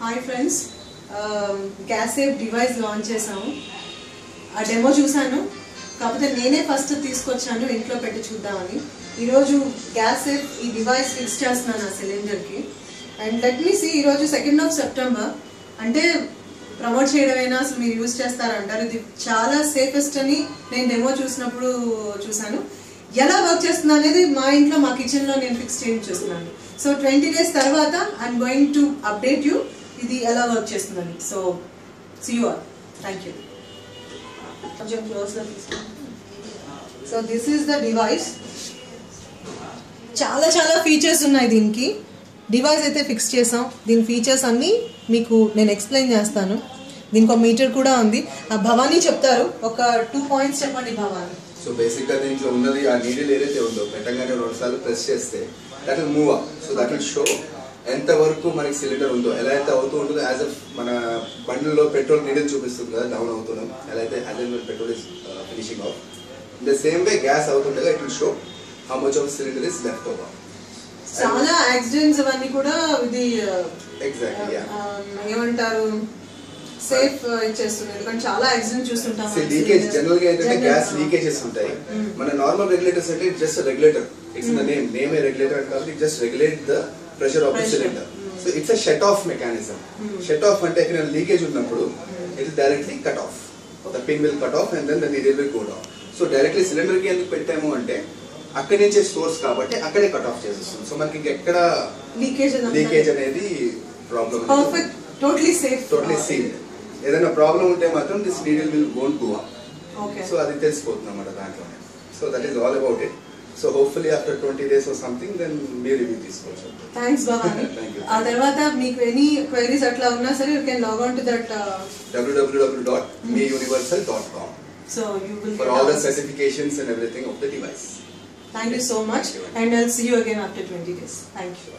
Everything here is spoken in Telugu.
Hi friends, gas safe device launch చేసాము. ఆ డెమో చూసాను, కాకపోతే నేనే ఫస్ట్ తీసుకొచ్చాను ఇంట్లో పెట్టి చూద్దామని. ఈరోజు గ్యాస్ సేఫ్ ఈ డివైస్ ఫిక్స్ చేస్తున్నాను ఆ సిలిండర్కి. అండ్ లెట్ మీ సీ, ఈరోజు 2nd of September, అంటే ప్రమోట్ చేయడమైనా అసలు మీరు యూజ్ చేస్తారంటారు. ఇది చాలా సేఫెస్ట్ అని నేను డెమో చూసినప్పుడు చూసాను. ఎలా వర్క్ చేస్తుంది అనేది మా ఇంట్లో మా కిచెన్లో నేను ఫిక్స్ చేయించి చూస్తున్నాను. సో 20 days తర్వాత I'm going to update you ఇది ఎలా వర్క్ చేస్తుందని. So see you all. Thank you. కొంచెం క్లోజ్గా తీసుకోండి. So this is the device. చాలా చాలా ఫీచర్స్ ఉన్నాయి దీనికి. డివైస్ అయితే ఫిక్స్ చేసాం. దీని ఫీచర్స్ అన్నీ మీకు నేను ఎక్స్ప్లెయిన్ చేస్తాను. దీనికి ఒక మీటర్ కూడా ఉంది. భవానీ చెప్తారు. ఒక 2 points చెప్పండి భవానీ. సో బేసిక్ గా దీంట్లో ఉన్నది ఆ నీడిల్ ఏదైతే ఉందో పెట్టగానే 2 సార్లు ప్రెస్ చేస్తే that will move up. So that will show ఎంత వరకు మనకి సిలిండర్ ఉందో, ఎలా అయితే అవుతూ ఉంటుందో. యాజ్ అ మన బండిల్లో పెట్రోల్ నీడిల్ చూపిస్తుంది కదా, డౌన్ అవుతున్నాం. ఎలా అయితే petrol is finishing off, in the same way gas అవుతుండగా it will show how much of cylinder is left over. చాలా యాక్సిడెంట్స్ అవన్నీ కూడా ఇది ఎగ్జాక్ట్లీ ఏమంటారు సేఫ్ ఇచ్చేస్తుంది. ఎందుకంటే చాలా యాక్సిడెంట్ చూస్తుంటాం. లీకేజ్ జనరల్ గా ఏంటంటే గ్యాస్ లీకేజెస్ ఉంటాయి. మన నార్మల్ రెగ్యులేటర్స్ అంటే జస్ట్ రెగ్యులేటర్, ఇట్స్ ద నేమే రెగ్యులేటర్ కాబట్టి it just regulate the pressure of the cylinder. So it's a shut off mechanism. Shut off అంటే ఇక్కడ లీకేజ్ ఉన్నప్పుడు it is directly cut off. The pin will cut off and then the needle will go down. So directly cylinder కి ఎందుకు పెట్టాము అంటే అక్కడి నుంచే సోర్స్ కాబట్టి అక్కడే కట్ ఆఫ్ చేసేస్తుంది. సో మనకి ఇంకెక్కడ లీకేజ్ అనేది problem. Perfect, totally safe, totally sealed. ఏదైనా ప్రాబ్లం ఉంటే మాత్రం this needle will won't go up. Okay. So అది తెలిసిపోతుంది అన్నమాట దాంట్లోనే. So that is all about it. So hopefully after 20 days or something then మీరు రివ్యూ తీసుకోవచ్చు. థ్యాంక్స్ భవానీ. ఆ తర్వాత మీకు ఎనీ క్వైరీస్ అట్లా ఉన్నా సరే you can log on to that www.meuniversal.com. So you will for all the certifications and everything of the device. Thank you so much, and I'll see you again after 20 days. Thank you.